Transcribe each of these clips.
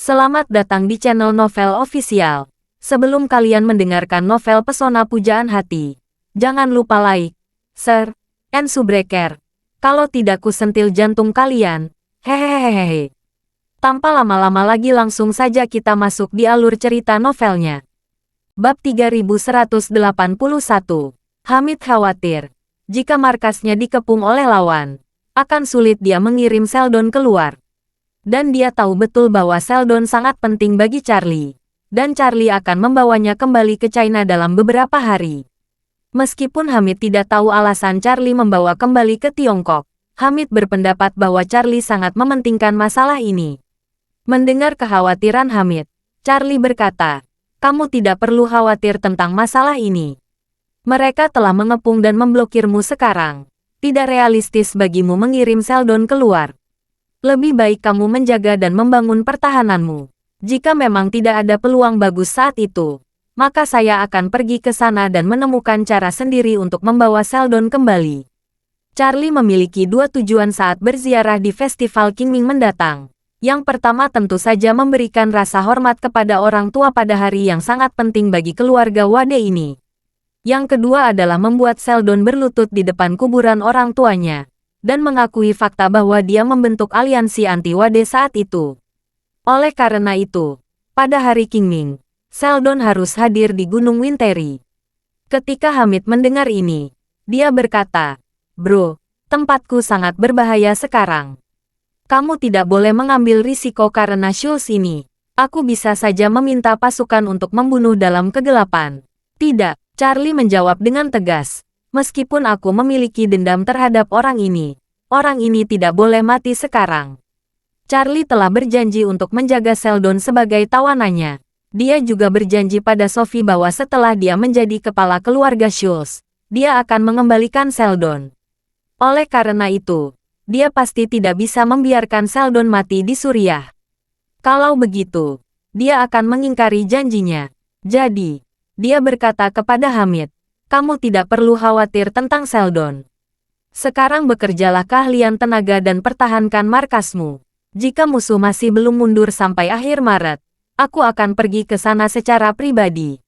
Selamat datang di channel Novel Official. Sebelum kalian mendengarkan novel Pesona Pujaan Hati, jangan lupa like, share, and subscribe. Kalau tidak ku sentil jantung kalian. Hehehehe. Tanpa lama-lama lagi langsung saja kita masuk di alur cerita novelnya. Bab 3181. Hamid khawatir. Jika markasnya dikepung oleh lawan, akan sulit dia mengirim Sheldon keluar. Dan dia tahu betul bahwa Sheldon sangat penting bagi Charlie. Dan Charlie akan membawanya kembali ke China dalam beberapa hari. Meskipun Hamid tidak tahu alasan Charlie membawa kembali ke Tiongkok, Hamid berpendapat bahwa Charlie sangat mementingkan masalah ini. Mendengar kekhawatiran Hamid, Charlie berkata, "Kamu tidak perlu khawatir tentang masalah ini. Mereka telah mengepung dan memblokirmu sekarang. Tidak realistis bagimu mengirim Sheldon keluar. Lebih baik kamu menjaga dan membangun pertahananmu. Jika memang tidak ada peluang bagus saat itu, maka saya akan pergi ke sana dan menemukan cara sendiri untuk membawa Sheldon kembali." Charlie memiliki dua tujuan saat berziarah di Festival Qingming mendatang. Yang pertama tentu saja memberikan rasa hormat kepada orang tua pada hari yang sangat penting bagi keluarga Wade ini. Yang kedua adalah membuat Sheldon berlutut di depan kuburan orang tuanya dan mengakui fakta bahwa dia membentuk aliansi anti-Wade saat itu. Oleh karena itu, pada hari Qingming, Sheldon harus hadir di Gunung Winteri. Ketika Hamid mendengar ini, dia berkata, "Bro, tempatku sangat berbahaya sekarang. Kamu tidak boleh mengambil risiko karena Schultz ini. Aku bisa saja meminta pasukan untuk membunuh dalam kegelapan." "Tidak," Charlie menjawab dengan tegas. "Meskipun aku memiliki dendam terhadap orang ini tidak boleh mati sekarang." Charlie telah berjanji untuk menjaga Sheldon sebagai tawanannya. Dia juga berjanji pada Sophie bahwa setelah dia menjadi kepala keluarga Schultz, dia akan mengembalikan Sheldon. Oleh karena itu, dia pasti tidak bisa membiarkan Sheldon mati di Suriah. Kalau begitu, dia akan mengingkari janjinya. Jadi, dia berkata kepada Hamid, "Kamu tidak perlu khawatir tentang Sheldon. Sekarang bekerjalah keahlian tenaga dan pertahankan markasmu. Jika musuh masih belum mundur sampai akhir Maret, aku akan pergi ke sana secara pribadi."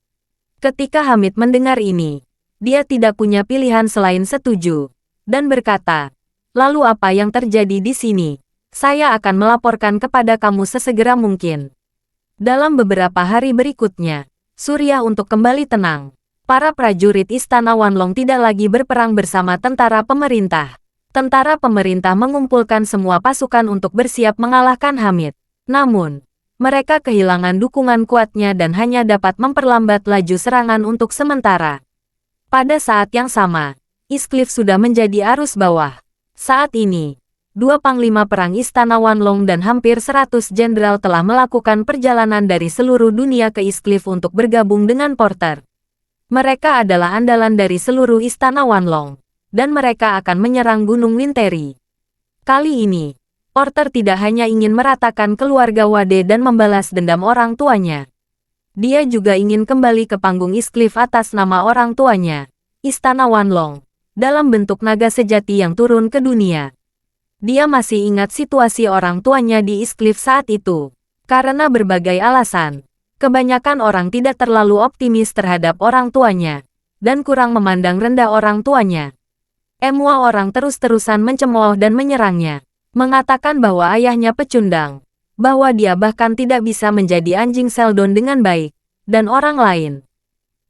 Ketika Hamid mendengar ini, dia tidak punya pilihan selain setuju, dan berkata, "Lalu apa yang terjadi di sini? Saya akan melaporkan kepada kamu sesegera mungkin." Dalam beberapa hari berikutnya, Suriah untuk kembali tenang. Para prajurit Istana Wanlong tidak lagi berperang bersama tentara pemerintah. Tentara pemerintah mengumpulkan semua pasukan untuk bersiap mengalahkan Hamid. Namun, mereka kehilangan dukungan kuatnya dan hanya dapat memperlambat laju serangan untuk sementara. Pada saat yang sama, East Cliff sudah menjadi arus bawah. Saat ini, dua panglima perang Istana Wanlong dan hampir 100 jenderal telah melakukan perjalanan dari seluruh dunia ke East Cliff untuk bergabung dengan Porter. Mereka adalah andalan dari seluruh Istana Wanlong, dan mereka akan menyerang Gunung Winteri. Kali ini, Porter tidak hanya ingin meratakan keluarga Wade dan membalas dendam orang tuanya. Dia juga ingin kembali ke panggung East Cliff atas nama orang tuanya, Istana Wanlong, dalam bentuk naga sejati yang turun ke dunia. Dia masih ingat situasi orang tuanya di East Cliff saat itu. Karena berbagai alasan, kebanyakan orang tidak terlalu optimis terhadap orang tuanya, dan kurang memandang rendah orang tuanya. Semua orang terus-terusan mencemooh dan menyerangnya, mengatakan bahwa ayahnya pecundang, bahwa dia bahkan tidak bisa menjadi anjing Sheldon dengan baik, dan orang lain.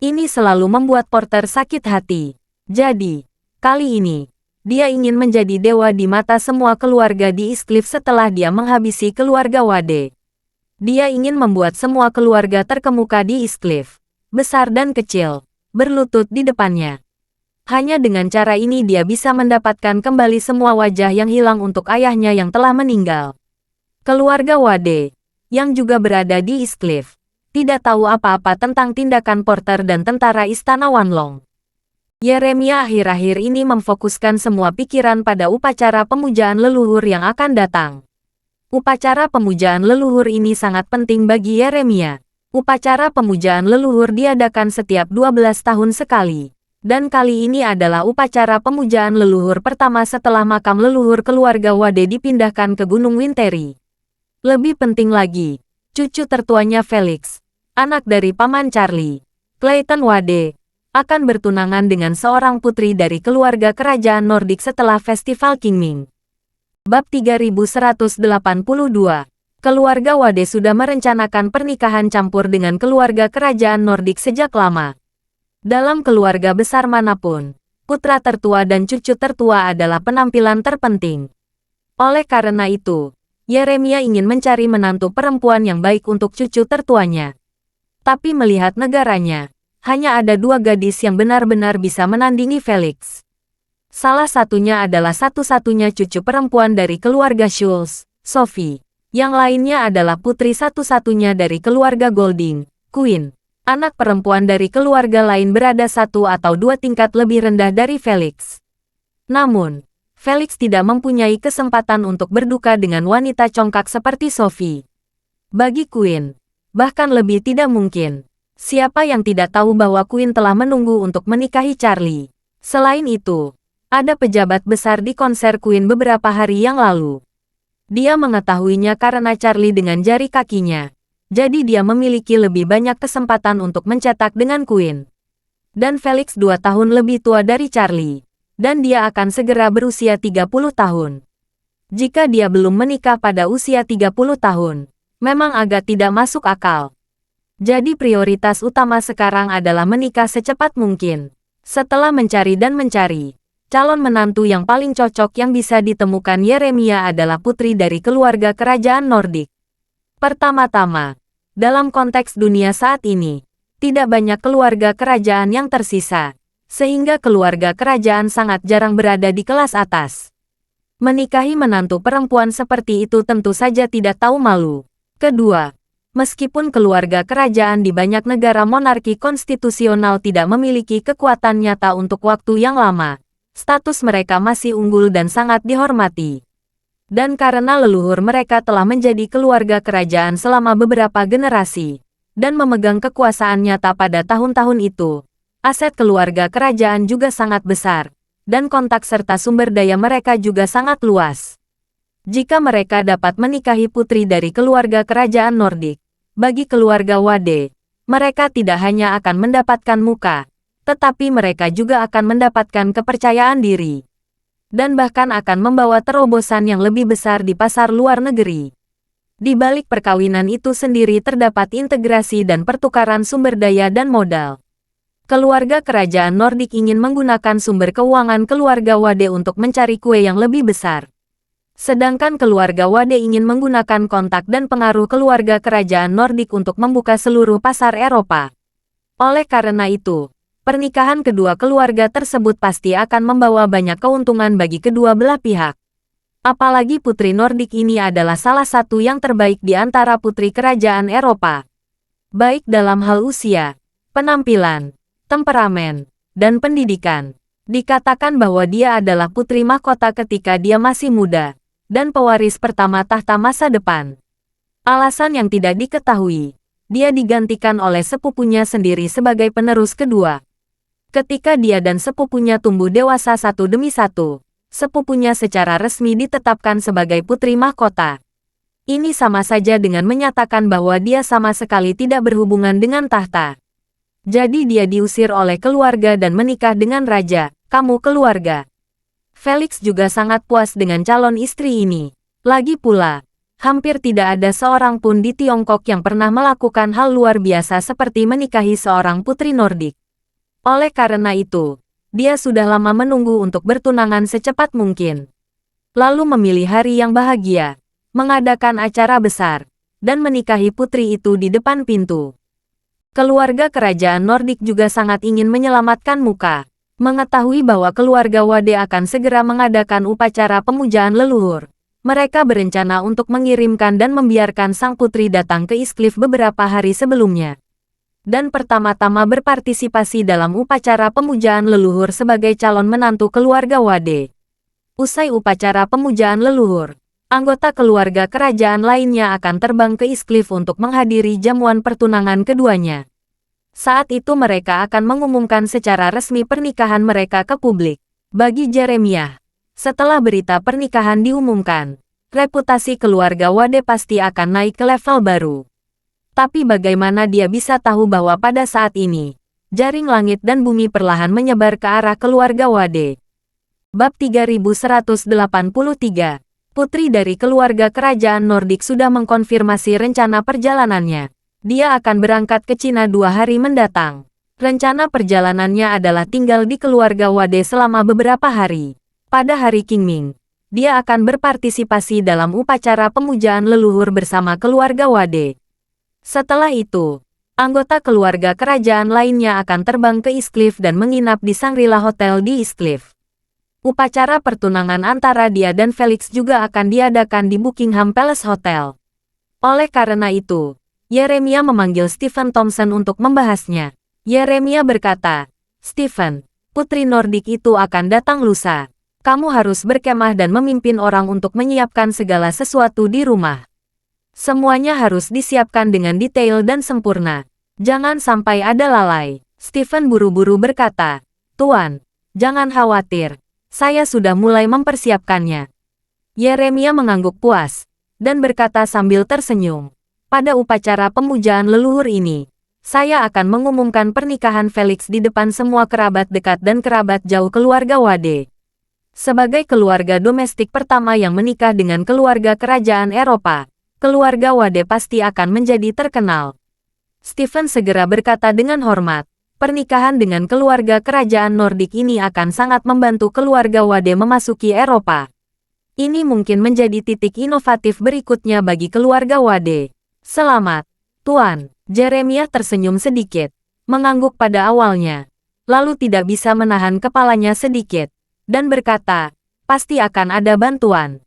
Ini selalu membuat Porter sakit hati. Jadi, kali ini, dia ingin menjadi dewa di mata semua keluarga di East Cliff setelah dia menghabisi keluarga Wade. Dia ingin membuat semua keluarga terkemuka di East Cliff, besar dan kecil, berlutut di depannya. Hanya dengan cara ini dia bisa mendapatkan kembali semua wajah yang hilang untuk ayahnya yang telah meninggal. Keluarga Wade, yang juga berada di East Cliff, tidak tahu apa-apa tentang tindakan Porter dan tentara Istana Wanlong. Yeremia akhir-akhir ini memfokuskan semua pikiran pada upacara pemujaan leluhur yang akan datang. Upacara pemujaan leluhur ini sangat penting bagi Yeremia. Upacara pemujaan leluhur diadakan setiap 12 tahun sekali. Dan kali ini adalah upacara pemujaan leluhur pertama setelah makam leluhur keluarga Wade dipindahkan ke Gunung Winteri. Lebih penting lagi, cucu tertuanya Felix, anak dari Paman Charlie, Clayton Wade, akan bertunangan dengan seorang putri dari keluarga kerajaan Nordik setelah Festival Qingming. Bab 3182. Keluarga Wade sudah merencanakan pernikahan campur dengan keluarga kerajaan Nordik sejak lama. Dalam keluarga besar manapun, putra tertua dan cucu tertua adalah penampilan terpenting. Oleh karena itu, Yeremia ingin mencari menantu perempuan yang baik untuk cucu tertuanya. Tapi melihat negaranya, hanya ada dua gadis yang benar-benar bisa menandingi Felix. Salah satunya adalah satu-satunya cucu perempuan dari keluarga Schultz, Sophie. Yang lainnya adalah putri satu-satunya dari keluarga Golding, Queen. Anak perempuan dari keluarga lain berada satu atau dua tingkat lebih rendah dari Felix. Namun, Felix tidak mempunyai kesempatan untuk berduka dengan wanita congkak seperti Sophie. Bagi Queen, bahkan lebih tidak mungkin. Siapa yang tidak tahu bahwa Queen telah menunggu untuk menikahi Charlie? Selain itu, ada pejabat besar di konser Queen beberapa hari yang lalu. Dia mengetahuinya karena Charlie dengan jari kakinya. Jadi dia memiliki lebih banyak kesempatan untuk mencetak dengan Queen. Dan Felix 2 tahun lebih tua dari Charlie. Dan dia akan segera berusia 30 tahun. Jika dia belum menikah pada usia 30 tahun, memang agak tidak masuk akal. Jadi prioritas utama sekarang adalah menikah secepat mungkin. Setelah mencari dan mencari, calon menantu yang paling cocok yang bisa ditemukan Yeremia adalah putri dari keluarga kerajaan Nordik. Pertama-tama, dalam konteks dunia saat ini, tidak banyak keluarga kerajaan yang tersisa, sehingga keluarga kerajaan sangat jarang berada di kelas atas. Menikahi menantu perempuan seperti itu tentu saja tidak tahu malu. Kedua, meskipun keluarga kerajaan di banyak negara monarki konstitusional tidak memiliki kekuatan nyata untuk waktu yang lama, status mereka masih unggul dan sangat dihormati. Dan karena leluhur mereka telah menjadi keluarga kerajaan selama beberapa generasi, dan memegang kekuasaan nyata pada tahun-tahun itu, aset keluarga kerajaan juga sangat besar, dan kontak serta sumber daya mereka juga sangat luas. Jika mereka dapat menikahi putri dari keluarga kerajaan Nordik, bagi keluarga Wade, mereka tidak hanya akan mendapatkan muka, tetapi mereka juga akan mendapatkan kepercayaan diri. Dan bahkan akan membawa terobosan yang lebih besar di pasar luar negeri. Di balik perkawinan itu sendiri terdapat integrasi dan pertukaran sumber daya dan modal. Keluarga kerajaan Nordik ingin menggunakan sumber keuangan keluarga Wade untuk mencari kue yang lebih besar. Sedangkan keluarga Wade ingin menggunakan kontak dan pengaruh keluarga kerajaan Nordik untuk membuka seluruh pasar Eropa. Oleh karena itu, pernikahan kedua keluarga tersebut pasti akan membawa banyak keuntungan bagi kedua belah pihak. Apalagi putri Nordik ini adalah salah satu yang terbaik di antara putri kerajaan Eropa. Baik dalam hal usia, penampilan, temperamen, dan pendidikan. Dikatakan bahwa dia adalah putri mahkota ketika dia masih muda, dan pewaris pertama tahta masa depan. Alasan yang tidak diketahui, dia digantikan oleh sepupunya sendiri sebagai penerus kedua. Ketika dia dan sepupunya tumbuh dewasa satu demi satu, sepupunya secara resmi ditetapkan sebagai putri mahkota. Ini sama saja dengan menyatakan bahwa dia sama sekali tidak berhubungan dengan tahta. Jadi dia diusir oleh keluarga dan menikah dengan raja, kamu keluarga. Felix juga sangat puas dengan calon istri ini. Lagi pula, hampir tidak ada seorang pun di Tiongkok yang pernah melakukan hal luar biasa seperti menikahi seorang putri Nordik. Oleh karena itu, dia sudah lama menunggu untuk bertunangan secepat mungkin. Lalu memilih hari yang bahagia, mengadakan acara besar, dan menikahi putri itu di depan pintu. Keluarga kerajaan Nordik juga sangat ingin menyelamatkan muka, mengetahui bahwa keluarga Wade akan segera mengadakan upacara pemujaan leluhur. Mereka berencana untuk mengirimkan dan membiarkan sang putri datang ke Eastcliff beberapa hari sebelumnya. Dan pertama-tama berpartisipasi dalam upacara pemujaan leluhur sebagai calon menantu keluarga Wade. Usai upacara pemujaan leluhur, anggota keluarga kerajaan lainnya akan terbang ke Eastcliff untuk menghadiri jamuan pertunangan keduanya. Saat itu mereka akan mengumumkan secara resmi pernikahan mereka ke publik. Bagi Yeremia, setelah berita pernikahan diumumkan, reputasi keluarga Wade pasti akan naik ke level baru. Tapi bagaimana dia bisa tahu bahwa pada saat ini, jaring langit dan bumi perlahan menyebar ke arah keluarga Wade. Bab 3183. Putri dari keluarga kerajaan Nordik sudah mengkonfirmasi rencana perjalanannya. Dia akan berangkat ke Cina 2 hari mendatang. Rencana perjalanannya adalah tinggal di keluarga Wade selama beberapa hari. Pada hari Qingming, dia akan berpartisipasi dalam upacara pemujaan leluhur bersama keluarga Wade. Setelah itu, anggota keluarga kerajaan lainnya akan terbang ke East Cliff dan menginap di Shangri-La Hotel di East Cliff. Upacara pertunangan antara dia dan Felix juga akan diadakan di Buckingham Palace Hotel. Oleh karena itu, Yeremia memanggil Stephen Thompson untuk membahasnya. Yeremia berkata, "Stephen, putri Nordik itu akan datang lusa. Kamu harus berkemah dan memimpin orang untuk menyiapkan segala sesuatu di rumah. Semuanya harus disiapkan dengan detail dan sempurna. Jangan sampai ada lalai." Stephen buru-buru berkata, "Tuan, jangan khawatir. Saya sudah mulai mempersiapkannya." Yeremia mengangguk puas, dan berkata sambil tersenyum, "Pada upacara pemujaan leluhur ini, saya akan mengumumkan pernikahan Felix di depan semua kerabat dekat dan kerabat jauh keluarga Wade. Sebagai keluarga domestik pertama yang menikah dengan keluarga kerajaan Eropa, keluarga Wade pasti akan menjadi terkenal." Stephen segera berkata dengan hormat, "Pernikahan dengan keluarga kerajaan Nordik ini akan sangat membantu keluarga Wade memasuki Eropa. Ini mungkin menjadi titik inovatif berikutnya bagi keluarga Wade." "Selamat, Tuan." Yeremia tersenyum sedikit, mengangguk pada awalnya, lalu tidak bisa menahan kepalanya sedikit, dan berkata, "Pasti akan ada bantuan.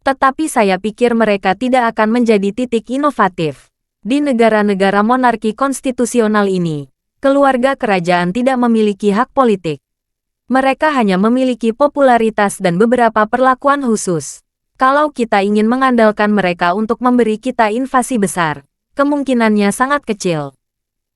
Tetapi saya pikir mereka tidak akan menjadi titik inovatif. Di negara-negara monarki konstitusional ini, keluarga kerajaan tidak memiliki hak politik. Mereka hanya memiliki popularitas dan beberapa perlakuan khusus. Kalau kita ingin mengandalkan mereka untuk memberi kita invasi besar, kemungkinannya sangat kecil."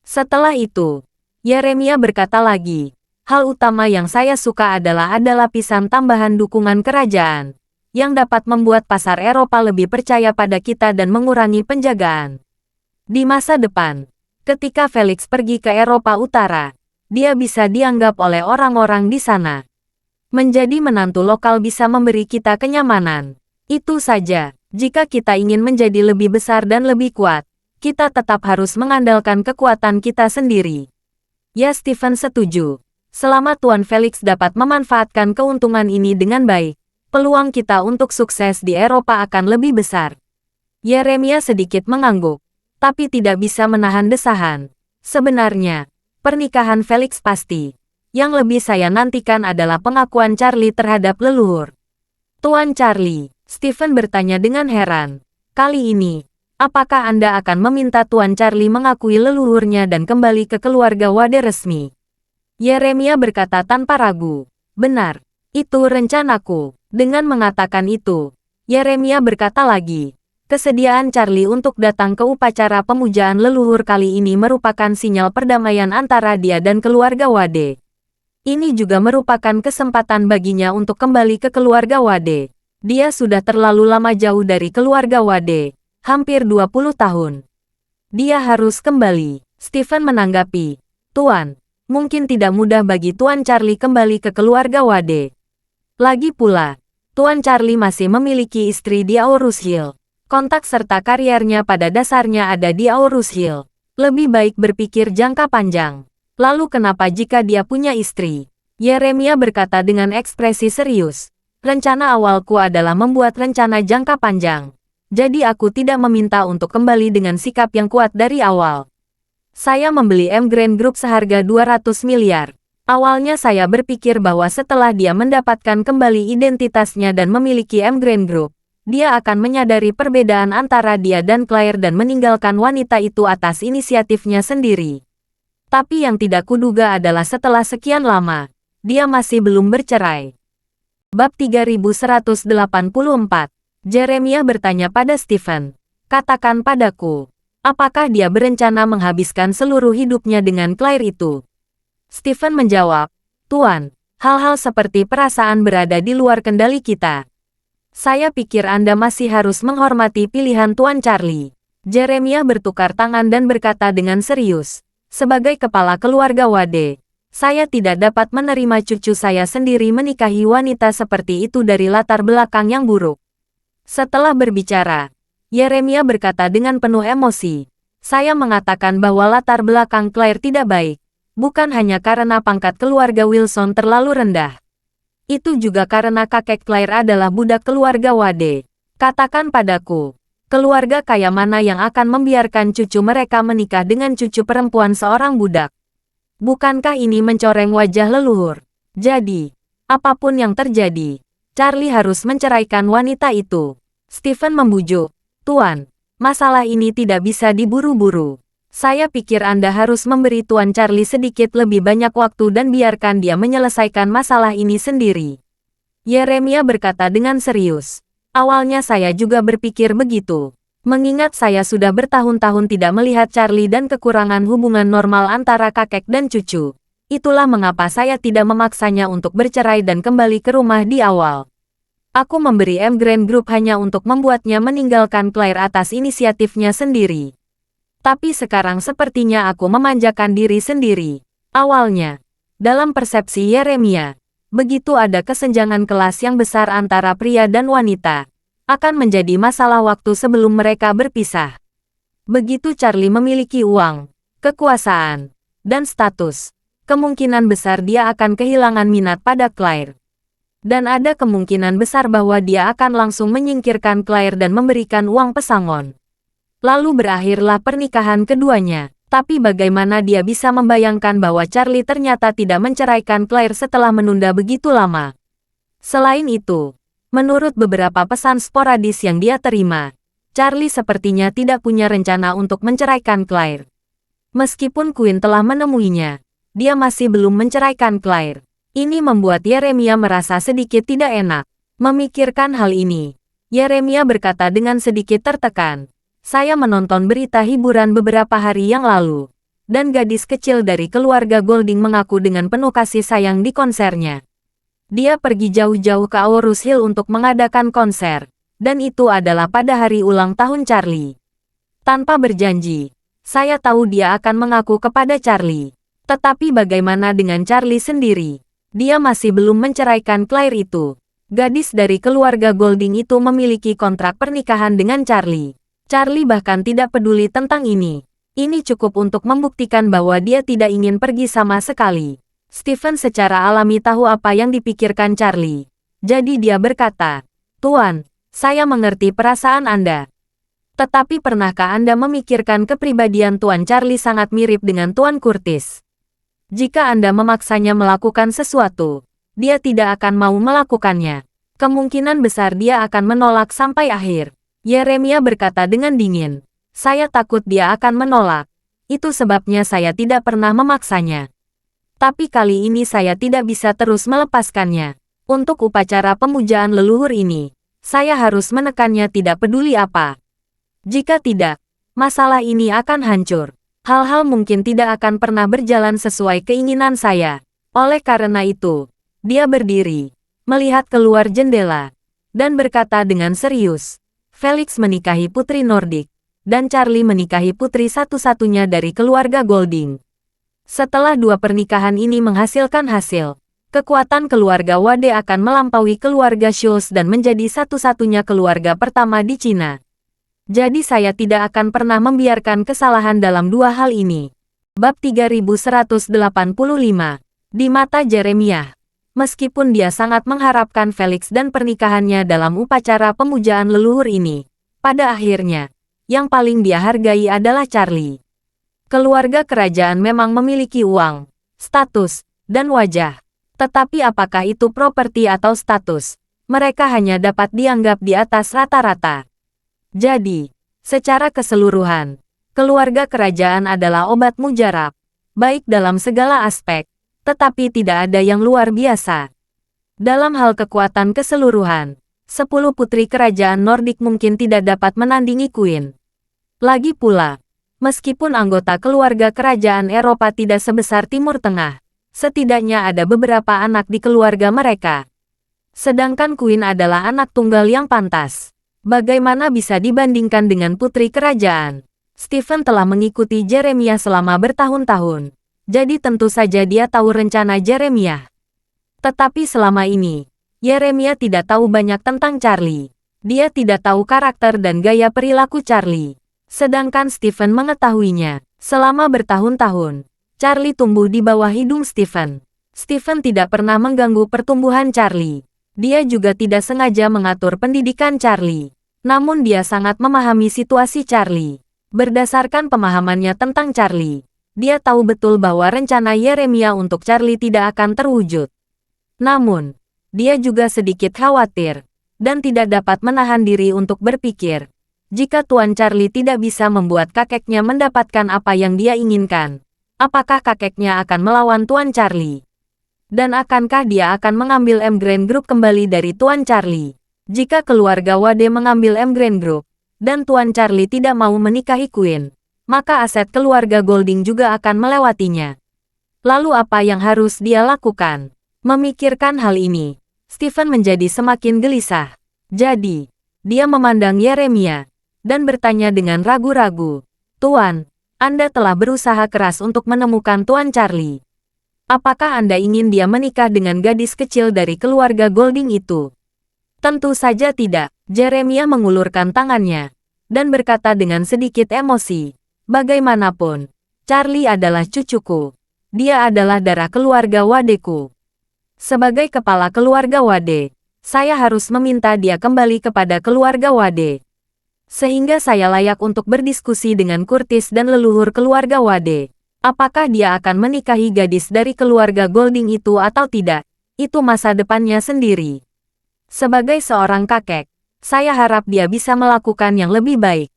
Setelah itu, Yeremia berkata lagi, "Hal utama yang saya suka adalah ada lapisan tambahan dukungan kerajaan, yang dapat membuat pasar Eropa lebih percaya pada kita dan mengurangi penjagaan. Di masa depan, ketika Felix pergi ke Eropa Utara, dia bisa dianggap oleh orang-orang di sana. Menjadi menantu lokal bisa memberi kita kenyamanan. Itu saja, jika kita ingin menjadi lebih besar dan lebih kuat, kita tetap harus mengandalkan kekuatan kita sendiri." Ya, Stephen setuju. Selama Tuan Felix dapat memanfaatkan keuntungan ini dengan baik, peluang kita untuk sukses di Eropa akan lebih besar. Yeremia sedikit mengangguk, tapi tidak bisa menahan desahan. Sebenarnya, pernikahan Felix pasti. Yang lebih saya nantikan adalah pengakuan Charlie terhadap leluhur. "Tuan Charlie," Stephen bertanya dengan heran, "kali ini, apakah Anda akan meminta Tuan Charlie mengakui leluhurnya dan kembali ke keluarga Wade resmi?" Yeremia berkata tanpa ragu, "Benar, itu rencanaku." Dengan mengatakan itu, Yeremia berkata lagi, kesediaan Charlie untuk datang ke upacara pemujaan leluhur kali ini merupakan sinyal perdamaian antara dia dan keluarga Wade. Ini juga merupakan kesempatan baginya untuk kembali ke keluarga Wade. Dia sudah terlalu lama jauh dari keluarga Wade, hampir 20 tahun. Dia harus kembali. Stephen menanggapi, "Tuan, mungkin tidak mudah bagi Tuan Charlie kembali ke keluarga Wade. Lagi pula, Tuan Charlie masih memiliki istri di Aurus Hill. Kontak serta kariernya pada dasarnya ada di Aurus Hill. Lebih baik berpikir jangka panjang. Lalu kenapa jika dia punya istri?" Yeremia berkata dengan ekspresi serius, "Rencana awalku adalah membuat rencana jangka panjang. Jadi aku tidak meminta untuk kembali dengan sikap yang kuat dari awal. Saya membeli M Grand Group seharga 200 miliar. Awalnya saya berpikir bahwa setelah dia mendapatkan kembali identitasnya dan memiliki M Grand Group, dia akan menyadari perbedaan antara dia dan Claire dan meninggalkan wanita itu atas inisiatifnya sendiri. Tapi yang tidak kuduga adalah setelah sekian lama, dia masih belum bercerai." Bab 3184. Yeremia bertanya pada Stephen, "Katakan padaku, apakah dia berencana menghabiskan seluruh hidupnya dengan Claire itu?" Stephen menjawab, "Tuan, hal-hal seperti perasaan berada di luar kendali kita. Saya pikir Anda masih harus menghormati pilihan Tuan Charlie." Jeremiah bertukar tangan dan berkata dengan serius, "Sebagai kepala keluarga Wade, saya tidak dapat menerima cucu saya sendiri menikahi wanita seperti itu dari latar belakang yang buruk." Setelah berbicara, Jeremiah berkata dengan penuh emosi, "Saya mengatakan bahwa latar belakang Claire tidak baik, bukan hanya karena pangkat keluarga Wilson terlalu rendah. Itu juga karena kakek Claire adalah budak keluarga Wade. Katakan padaku, keluarga kaya mana yang akan membiarkan cucu mereka menikah dengan cucu perempuan seorang budak? Bukankah ini mencoreng wajah leluhur? Jadi, apapun yang terjadi, Charlie harus menceraikan wanita itu." Stephen membujuk, "Tuan, masalah ini tidak bisa diburu-buru. Saya pikir Anda harus memberi Tuan Charlie sedikit lebih banyak waktu dan biarkan dia menyelesaikan masalah ini sendiri." Jeremiah berkata dengan serius, "Awalnya saya juga berpikir begitu. Mengingat saya sudah bertahun-tahun tidak melihat Charlie dan kekurangan hubungan normal antara kakek dan cucu. Itulah mengapa saya tidak memaksanya untuk bercerai dan kembali ke rumah di awal. Aku memberi M Grand Group hanya untuk membuatnya meninggalkan Claire atas inisiatifnya sendiri. Tapi sekarang sepertinya aku memanjakan diri sendiri. Awalnya, dalam persepsi Jeremiah, begitu ada kesenjangan kelas yang besar antara pria dan wanita, akan menjadi masalah waktu sebelum mereka berpisah. Begitu Charlie memiliki uang, kekuasaan, dan status, kemungkinan besar dia akan kehilangan minat pada Claire. Dan ada kemungkinan besar bahwa dia akan langsung menyingkirkan Claire dan memberikan uang pesangon. Lalu berakhirlah pernikahan keduanya. Tapi bagaimana dia bisa membayangkan bahwa Charlie ternyata tidak menceraikan Claire setelah menunda begitu lama? Selain itu, menurut beberapa pesan sporadis yang dia terima, Charlie sepertinya tidak punya rencana untuk menceraikan Claire. Meskipun Quinn telah menemuinya, dia masih belum menceraikan Claire. Ini membuat Jeremiah merasa sedikit tidak enak. Memikirkan hal ini, Jeremiah berkata dengan sedikit tertekan, "Saya menonton berita hiburan beberapa hari yang lalu, dan gadis kecil dari keluarga Golding mengaku dengan penuh kasih sayang di konsernya. Dia pergi jauh-jauh ke Aurus Hill untuk mengadakan konser, dan itu adalah pada hari ulang tahun Charlie. Tanpa berjanji, saya tahu dia akan mengaku kepada Charlie. Tetapi bagaimana dengan Charlie sendiri? Dia masih belum menceraikan Claire itu. Gadis dari keluarga Golding itu memiliki kontrak pernikahan dengan Charlie. Charlie bahkan tidak peduli tentang ini. Ini cukup untuk membuktikan bahwa dia tidak ingin pergi sama sekali." Stephen secara alami tahu apa yang dipikirkan Charlie. Jadi dia berkata, "Tuan, saya mengerti perasaan Anda. Tetapi pernahkah Anda memikirkan kepribadian Tuan Charlie sangat mirip dengan Tuan Curtis? Jika Anda memaksanya melakukan sesuatu, dia tidak akan mau melakukannya. Kemungkinan besar dia akan menolak sampai akhir." Jeremiah berkata dengan dingin, "Saya takut dia akan menolak. Itu sebabnya saya tidak pernah memaksanya. Tapi kali ini saya tidak bisa terus melepaskannya. Untuk upacara pemujaan leluhur ini, saya harus menekannya tidak peduli apa. Jika tidak, masalah ini akan hancur. Hal-hal mungkin tidak akan pernah berjalan sesuai keinginan saya. Oleh karena itu," dia berdiri, melihat keluar jendela, dan berkata dengan serius, "Felix menikahi putri Nordik, dan Charlie menikahi putri satu-satunya dari keluarga Golding. Setelah dua pernikahan ini menghasilkan hasil, kekuatan keluarga Wade akan melampaui keluarga Schultz dan menjadi satu-satunya keluarga pertama di Cina. Jadi saya tidak akan pernah membiarkan kesalahan dalam dua hal ini." Bab 3185. Di mata Jeremiah. Meskipun dia sangat mengharapkan Felix dan pernikahannya dalam upacara pemujaan leluhur ini, pada akhirnya, yang paling dia hargai adalah Charlie. Keluarga kerajaan memang memiliki uang, status, dan wajah. Tetapi apakah itu properti atau status? Mereka hanya dapat dianggap di atas rata-rata. Jadi, secara keseluruhan, keluarga kerajaan adalah obat mujarab, baik dalam segala aspek, tetapi tidak ada yang luar biasa. Dalam hal kekuatan keseluruhan, 10 putri kerajaan Nordik mungkin tidak dapat menandingi Queen. Lagi pula, meskipun anggota keluarga kerajaan Eropa tidak sebesar Timur Tengah, setidaknya ada beberapa anak di keluarga mereka. Sedangkan Queen adalah anak tunggal yang pantas. Bagaimana bisa dibandingkan dengan putri kerajaan? Stephen telah mengikuti Jeremiah selama bertahun-tahun. Jadi tentu saja dia tahu rencana Jeremiah. Tetapi selama ini, Jeremiah tidak tahu banyak tentang Charlie. Dia tidak tahu karakter dan gaya perilaku Charlie. Sedangkan Stephen mengetahuinya. Selama bertahun-tahun, Charlie tumbuh di bawah hidung Stephen. Stephen tidak pernah mengganggu pertumbuhan Charlie. Dia juga tidak sengaja mengatur pendidikan Charlie. Namun dia sangat memahami situasi Charlie. Berdasarkan pemahamannya tentang Charlie, dia tahu betul bahwa rencana Jeremiah untuk Charlie tidak akan terwujud. Namun, dia juga sedikit khawatir, dan tidak dapat menahan diri untuk berpikir, jika Tuan Charlie tidak bisa membuat kakeknya mendapatkan apa yang dia inginkan, apakah kakeknya akan melawan Tuan Charlie? Dan akankah dia akan mengambil M Grand Group kembali dari Tuan Charlie? Jika keluarga Wade mengambil M Grand Group, dan Tuan Charlie tidak mau menikahi Queen, maka aset keluarga Golding juga akan melewatinya. Lalu apa yang harus dia lakukan? Memikirkan hal ini, Stephen menjadi semakin gelisah. Jadi, dia memandang Jeremiah, dan bertanya dengan ragu-ragu, "Tuan, Anda telah berusaha keras untuk menemukan Tuan Charlie. Apakah Anda ingin dia menikah dengan gadis kecil dari keluarga Golding itu?" Tentu saja tidak. Jeremiah mengulurkan tangannya dan berkata dengan sedikit emosi, "Bagaimanapun, Charlie adalah cucuku. Dia adalah darah keluarga Wadeku. Sebagai kepala keluarga Wade, saya harus meminta dia kembali kepada keluarga Wade. Sehingga saya layak untuk berdiskusi dengan Curtis dan leluhur keluarga Wade. Apakah dia akan menikahi gadis dari keluarga Golding itu atau tidak? Itu masa depannya sendiri. Sebagai seorang kakek, saya harap dia bisa melakukan yang lebih baik."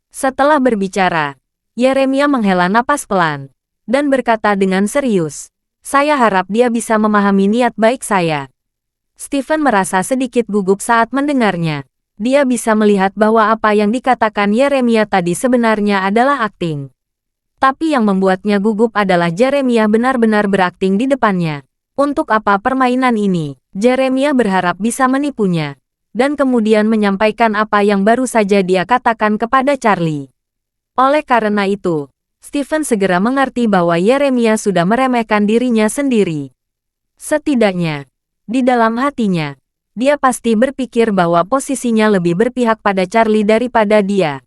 Setelah berbicara, Jeremiah menghela napas pelan dan berkata dengan serius, "Saya harap dia bisa memahami niat baik saya." Stephen merasa sedikit gugup saat mendengarnya. Dia bisa melihat bahwa apa yang dikatakan Jeremiah tadi sebenarnya adalah akting. Tapi yang membuatnya gugup adalah Jeremiah benar-benar berakting di depannya. Untuk apa permainan ini? Jeremiah berharap bisa menipunya, dan kemudian menyampaikan apa yang baru saja dia katakan kepada Charlie. Oleh karena itu, Stephen segera mengerti bahwa Jeremiah sudah meremehkan dirinya sendiri. Setidaknya, di dalam hatinya, dia pasti berpikir bahwa posisinya lebih berpihak pada Charlie daripada dia.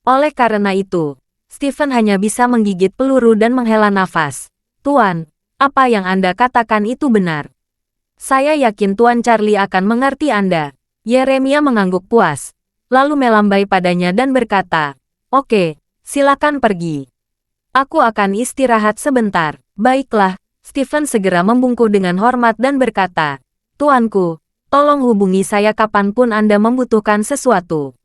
Oleh karena itu, Stephen hanya bisa menggigit peluru dan menghela nafas. "Tuan, apa yang Anda katakan itu benar. Saya yakin Tuan Charlie akan mengerti Anda." Jeremiah mengangguk puas, lalu melambai padanya dan berkata, "Oke, silakan pergi. Aku akan istirahat sebentar." "Baiklah." Stephen segera membungkuk dengan hormat dan berkata, "Tuanku, tolong hubungi saya kapanpun Anda membutuhkan sesuatu."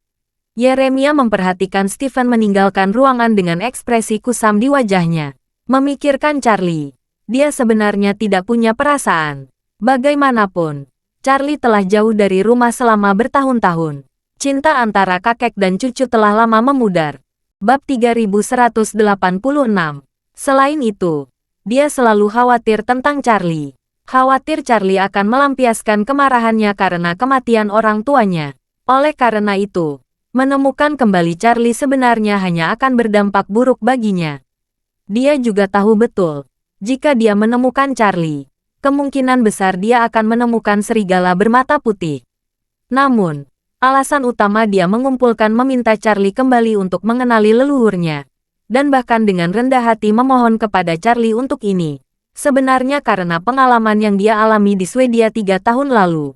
Jeremiah memperhatikan Stephen meninggalkan ruangan dengan ekspresi kusam di wajahnya. Memikirkan Charlie. Dia sebenarnya tidak punya perasaan. Bagaimanapun, Charlie telah jauh dari rumah selama bertahun-tahun. Cinta antara kakek dan cucu telah lama memudar. Bab 3186. Selain itu, dia selalu khawatir tentang Charlie. Khawatir Charlie akan melampiaskan kemarahannya karena kematian orang tuanya. Oleh karena itu, menemukan kembali Charlie sebenarnya hanya akan berdampak buruk baginya. Dia juga tahu betul, jika dia menemukan Charlie, kemungkinan besar dia akan menemukan serigala bermata putih. Namun, alasan utama dia mengumpulkan meminta Charlie kembali untuk mengenali leluhurnya, dan bahkan dengan rendah hati memohon kepada Charlie untuk ini, sebenarnya karena pengalaman yang dia alami di Swedia 3 tahun lalu.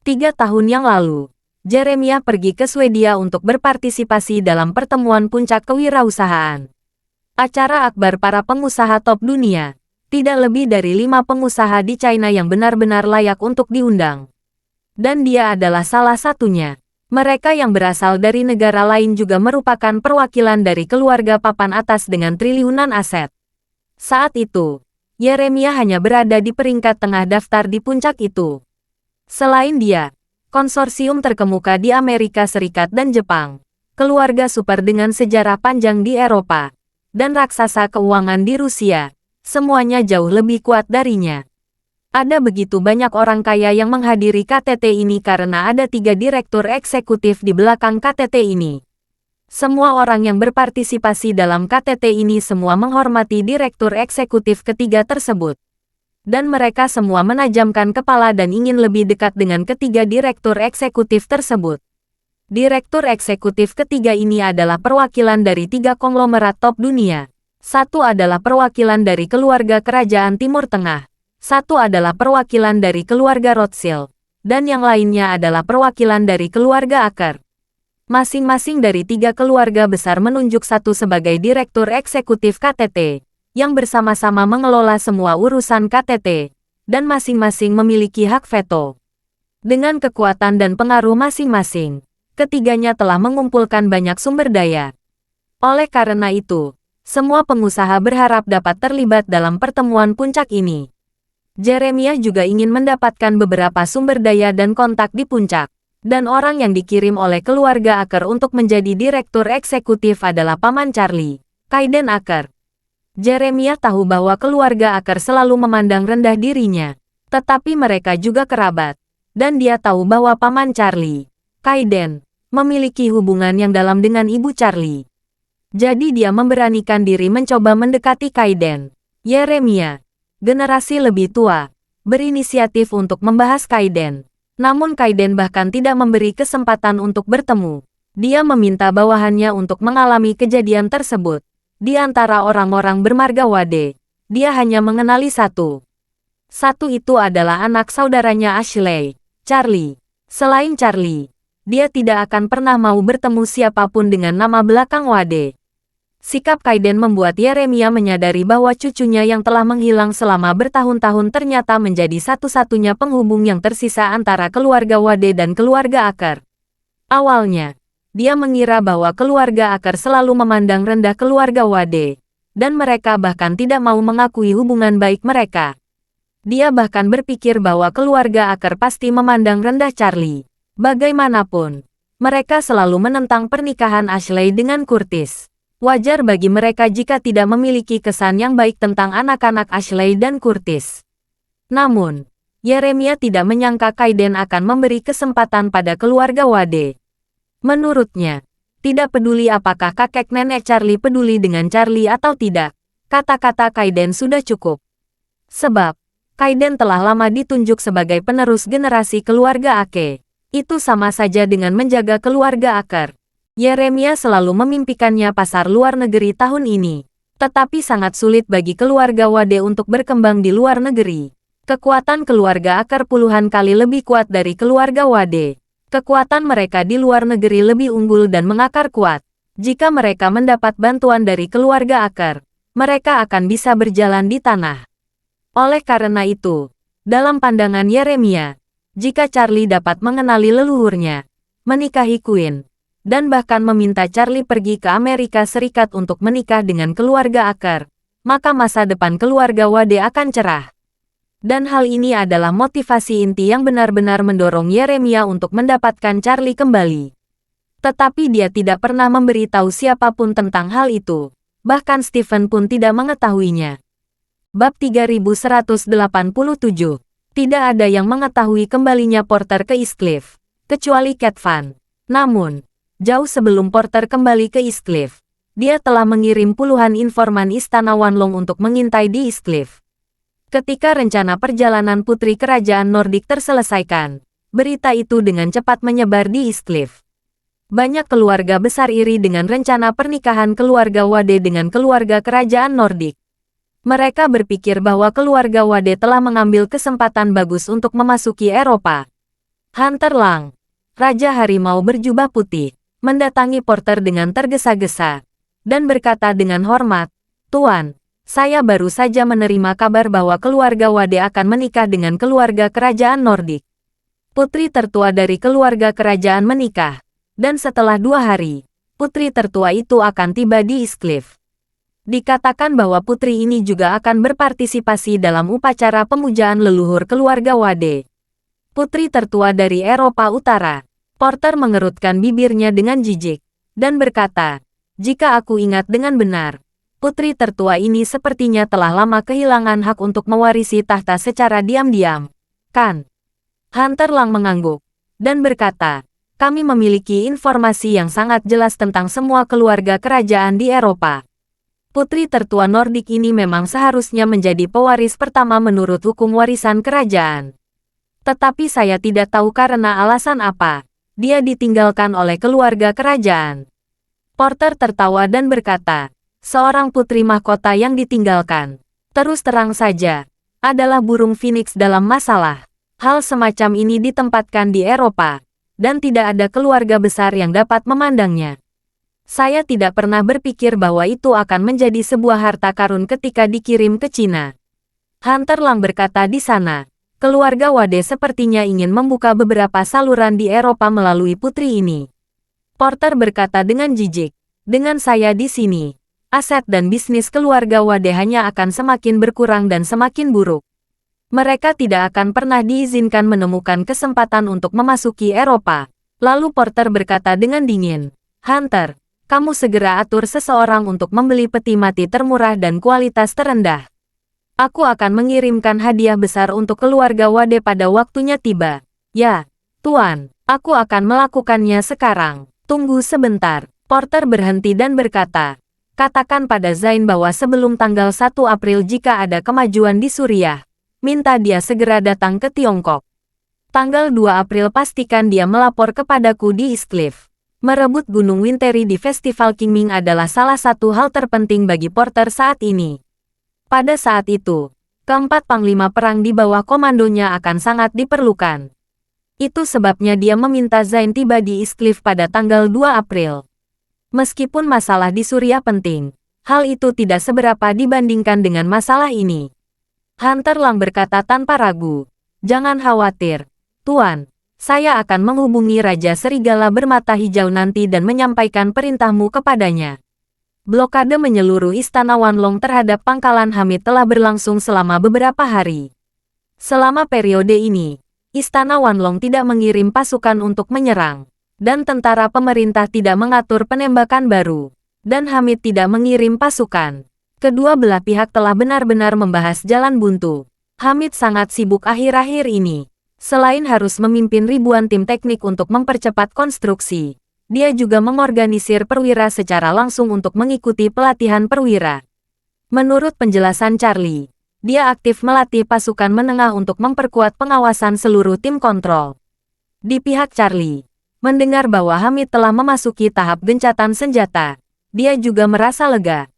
3 tahun yang lalu, Jeremiah pergi ke Swedia untuk berpartisipasi dalam pertemuan puncak kewirausahaan. Acara akbar para pengusaha top dunia. Tidak lebih dari 5 pengusaha di China yang benar-benar layak untuk diundang. Dan dia adalah salah satunya. Mereka yang berasal dari negara lain juga merupakan perwakilan dari keluarga papan atas dengan triliunan aset. Saat itu, Jeremiah hanya berada di peringkat tengah daftar di puncak itu. Selain dia, konsorsium terkemuka di Amerika Serikat dan Jepang, keluarga super dengan sejarah panjang di Eropa, dan raksasa keuangan di Rusia, semuanya jauh lebih kuat darinya. Ada begitu banyak orang kaya yang menghadiri KTT ini karena ada 3 direktur eksekutif di belakang KTT ini. Semua orang yang berpartisipasi dalam KTT ini semua menghormati direktur eksekutif ketiga tersebut. Dan mereka semua menajamkan kepala dan ingin lebih dekat dengan ketiga direktur eksekutif tersebut. Direktur eksekutif ketiga ini adalah perwakilan dari 3 konglomerat top dunia. Satu adalah perwakilan dari keluarga kerajaan Timur Tengah. Satu adalah perwakilan dari keluarga Rothschild. Dan yang lainnya adalah perwakilan dari keluarga Acker. Masing-masing dari 3 keluarga besar menunjuk satu sebagai direktur eksekutif KTT, yang bersama-sama mengelola semua urusan KTT, dan masing-masing memiliki hak veto. Dengan kekuatan dan pengaruh masing-masing, ketiganya telah mengumpulkan banyak sumber daya. Oleh karena itu, semua pengusaha berharap dapat terlibat dalam pertemuan puncak ini. Jeremiah juga ingin mendapatkan beberapa sumber daya dan kontak di puncak. Dan orang yang dikirim oleh keluarga Acker untuk menjadi direktur eksekutif adalah Paman Charlie, Kayden Acker. Jeremiah tahu bahwa keluarga Acker selalu memandang rendah dirinya. Tetapi mereka juga kerabat. Dan dia tahu bahwa Paman Charlie, Kayden, memiliki hubungan yang dalam dengan Ibu Charlie. Jadi dia memberanikan diri mencoba mendekati Kayden. Jeremiah, generasi lebih tua, berinisiatif untuk membahas Kayden. Namun Kayden bahkan tidak memberi kesempatan untuk bertemu. Dia meminta bawahannya untuk mengalami kejadian tersebut. Di antara orang-orang bermarga Wade, dia hanya mengenali satu. Satu itu adalah anak saudaranya Ashley, Charlie. Selain Charlie, dia tidak akan pernah mau bertemu siapapun dengan nama belakang Wade. Sikap Kayden membuat Jeremiah menyadari bahwa cucunya yang telah menghilang selama bertahun-tahun ternyata menjadi satu-satunya penghubung yang tersisa antara keluarga Wade dan keluarga Acker. Awalnya, dia mengira bahwa keluarga Acker selalu memandang rendah keluarga Wade, dan mereka bahkan tidak mau mengakui hubungan baik mereka. Dia bahkan berpikir bahwa keluarga Acker pasti memandang rendah Charlie. Bagaimanapun, mereka selalu menentang pernikahan Ashley dengan Curtis. Wajar bagi mereka jika tidak memiliki kesan yang baik tentang anak-anak Ashley dan Curtis. Namun, Jeremiah tidak menyangka Kayden akan memberi kesempatan pada keluarga Wade. Menurutnya, tidak peduli apakah kakek nenek Charlie peduli dengan Charlie atau tidak, kata-kata Kayden sudah cukup. Sebab, Kayden telah lama ditunjuk sebagai penerus generasi keluarga Ake. Itu sama saja dengan menjaga keluarga Acker. Jeremiah selalu memimpikannya pasar luar negeri tahun ini. Tetapi sangat sulit bagi keluarga Wade untuk berkembang di luar negeri. Kekuatan keluarga Acker puluhan kali lebih kuat dari keluarga Wade. Kekuatan mereka di luar negeri lebih unggul dan mengakar kuat. Jika mereka mendapat bantuan dari keluarga Acker, mereka akan bisa berjalan di tanah. Oleh karena itu, dalam pandangan Jeremiah, jika Charlie dapat mengenali leluhurnya, menikahi Queen, dan bahkan meminta Charlie pergi ke Amerika Serikat untuk menikah dengan keluarga Acker, maka masa depan keluarga Wade akan cerah. Dan hal ini adalah motivasi inti yang benar-benar mendorong Jeremiah untuk mendapatkan Charlie kembali. Tetapi dia tidak pernah memberitahu siapapun tentang hal itu. Bahkan Stephen pun tidak mengetahuinya. Bab 3187. Tidak ada yang mengetahui kembalinya Porter ke Eastcliff, kecuali Cat Van. Namun, jauh sebelum Porter kembali ke Eastcliff, dia telah mengirim puluhan informan Istana Wanlong untuk mengintai di Eastcliff. Ketika rencana perjalanan putri kerajaan Nordik terselesaikan, berita itu dengan cepat menyebar di Eastcliff. Banyak keluarga besar iri dengan rencana pernikahan keluarga Wade dengan keluarga kerajaan Nordik. Mereka berpikir bahwa keluarga Wade telah mengambil kesempatan bagus untuk memasuki Eropa. Hunter Lang, Raja Harimau berjubah putih, mendatangi Porter dengan tergesa-gesa, dan berkata dengan hormat, "Tuan, saya baru saja menerima kabar bahwa keluarga Wade akan menikah dengan keluarga kerajaan Nordik. Putri tertua dari keluarga kerajaan menikah, dan setelah 2 hari, putri tertua itu akan tiba di Eastcliff. Dikatakan bahwa putri ini juga akan berpartisipasi dalam upacara pemujaan leluhur keluarga Wade. Putri tertua dari Eropa Utara." Porter mengerutkan bibirnya dengan jijik, dan berkata, "Jika aku ingat dengan benar, Putri tertua ini sepertinya telah lama kehilangan hak untuk mewarisi tahta secara diam-diam. Kan? Hunter Lang mengangguk dan berkata, kami memiliki informasi yang sangat jelas tentang semua keluarga kerajaan di Eropa. Putri tertua Nordik ini memang seharusnya menjadi pewaris pertama menurut hukum warisan kerajaan. Tetapi saya tidak tahu karena alasan apa dia ditinggalkan oleh keluarga kerajaan. Porter tertawa dan berkata, seorang putri mahkota yang ditinggalkan, terus terang saja, adalah burung phoenix dalam masalah. Hal semacam ini ditempatkan di Eropa, dan tidak ada keluarga besar yang dapat memandangnya. Saya tidak pernah berpikir bahwa itu akan menjadi sebuah harta karun ketika dikirim ke Cina. Hunter Lang berkata di sana, keluarga Wade sepertinya ingin membuka beberapa saluran di Eropa melalui putri ini. Porter berkata dengan jijik, dengan saya di sini, aset dan bisnis keluarga Wade hanya akan semakin berkurang dan semakin buruk. Mereka tidak akan pernah diizinkan menemukan kesempatan untuk memasuki Eropa. Lalu Porter berkata dengan dingin, Hunter, kamu segera atur seseorang untuk membeli peti mati termurah dan kualitas terendah. Aku akan mengirimkan hadiah besar untuk keluarga Wade pada waktunya tiba. Ya, Tuan, aku akan melakukannya sekarang. Tunggu sebentar. Porter berhenti dan berkata, katakan pada Zain bahwa sebelum tanggal 1 April jika ada kemajuan di Suriah, minta dia segera datang ke Tiongkok. Tanggal 2 April pastikan dia melapor kepadaku di East Cliff. Merebut Gunung Winteri di Festival Qingming adalah salah satu hal terpenting bagi Porter saat ini. Pada saat itu, keempat panglima perang di bawah komandonya akan sangat diperlukan. Itu sebabnya dia meminta Zain tiba di East Cliff pada tanggal 2 April. Meskipun masalah di Suriah penting, hal itu tidak seberapa dibandingkan dengan masalah ini. Hunter Lang berkata tanpa ragu, jangan khawatir, Tuan. Saya akan menghubungi Raja Serigala bermata hijau nanti dan menyampaikan perintahmu kepadanya. Blokade menyeluruh Istana Wanlong terhadap Pangkalan Hamid telah berlangsung selama beberapa hari. Selama periode ini, Istana Wanlong tidak mengirim pasukan untuk menyerang, dan tentara pemerintah tidak mengatur penembakan baru, dan Hamid tidak mengirim pasukan. Kedua belah pihak telah benar-benar membahas jalan buntu. Hamid sangat sibuk akhir-akhir ini. Selain harus memimpin ribuan tim teknik untuk mempercepat konstruksi, dia juga mengorganisir perwira secara langsung untuk mengikuti pelatihan perwira. Menurut penjelasan Charlie, dia aktif melatih pasukan menengah untuk memperkuat pengawasan seluruh tim kontrol. Di pihak Charlie, mendengar bahwa Hamid telah memasuki tahap gencatan senjata, dia juga merasa lega.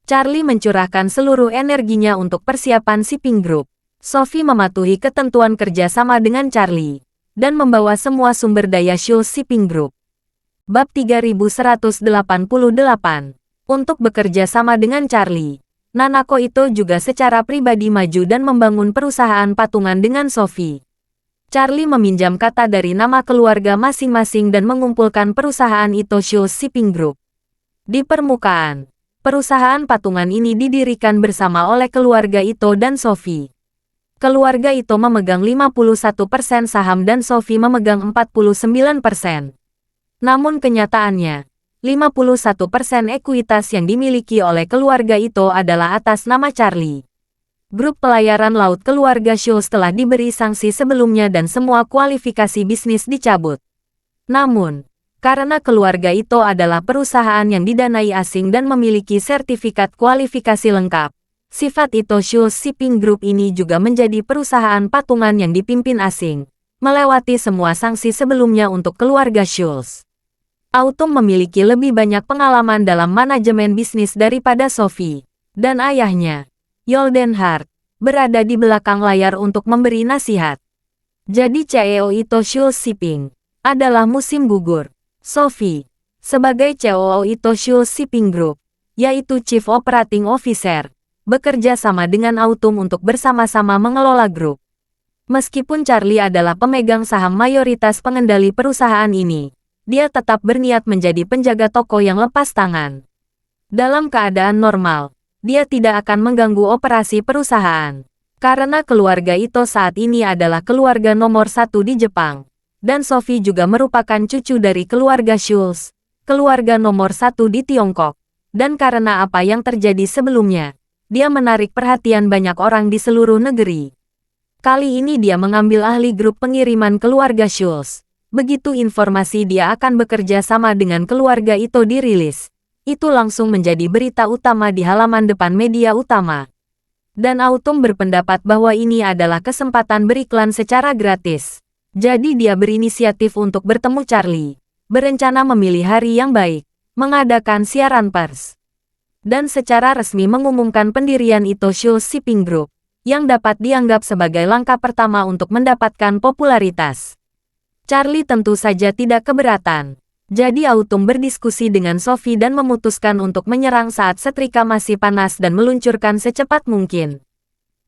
Charlie mencurahkan seluruh energinya untuk persiapan Shipping Group. Sophie mematuhi ketentuan kerjasama dengan Charlie, dan membawa semua sumber daya Schultz Shipping Group. Bab 3188. Untuk bekerja sama dengan Charlie, Nanako itu juga secara pribadi maju dan membangun perusahaan patungan dengan Sophie. Charlie meminjam kata dari nama keluarga masing-masing dan mengumpulkan perusahaan Ito Schultz Shipping Group. Di permukaan, perusahaan patungan ini didirikan bersama oleh keluarga Ito dan Sophie. Keluarga Ito memegang 51% saham dan Sophie memegang 49%. Namun kenyataannya, 51% ekuitas yang dimiliki oleh keluarga Ito adalah atas nama Charlie. Grup pelayaran laut keluarga Schultz telah diberi sanksi sebelumnya dan semua kualifikasi bisnis dicabut. Namun, karena keluarga Ito adalah perusahaan yang didanai asing dan memiliki sertifikat kualifikasi lengkap, sifat Ito Schultz Shipping Group ini juga menjadi perusahaan patungan yang dipimpin asing, melewati semua sanksi sebelumnya untuk keluarga Schultz. Autumn memiliki lebih banyak pengalaman dalam manajemen bisnis daripada Sophie, dan ayahnya, Yolden Hart, berada di belakang layar untuk memberi nasihat. Jadi CEO Ito Schultz Shipping adalah musim gugur. Sophie, sebagai CEO Ito Schultz Shipping Group, yaitu Chief Operating Officer, bekerja sama dengan Autumn untuk bersama-sama mengelola grup. Meskipun Charlie adalah pemegang saham mayoritas pengendali perusahaan ini, dia tetap berniat menjadi penjaga toko yang lepas tangan. Dalam keadaan normal, dia tidak akan mengganggu operasi perusahaan. Karena keluarga Ito saat ini adalah keluarga nomor 1 di Jepang, dan Sophie juga merupakan cucu dari keluarga Schultz, keluarga nomor 1 di Tiongkok. Dan karena apa yang terjadi sebelumnya, dia menarik perhatian banyak orang di seluruh negeri. Kali ini dia mengambil ahli grup pengiriman keluarga Schultz. Begitu informasi dia akan bekerja sama dengan keluarga itu dirilis, itu langsung menjadi berita utama di halaman depan media utama. Dan Autumn berpendapat bahwa ini adalah kesempatan beriklan secara gratis. Jadi dia berinisiatif untuk bertemu Charlie, berencana memilih hari yang baik, mengadakan siaran pers, dan secara resmi mengumumkan pendirian itu Schultz Shipping Group, yang dapat dianggap sebagai langkah pertama untuk mendapatkan popularitas. Charlie tentu saja tidak keberatan. Jadi Autumn berdiskusi dengan Sophie dan memutuskan untuk menyerang saat setrika masih panas dan meluncurkan secepat mungkin.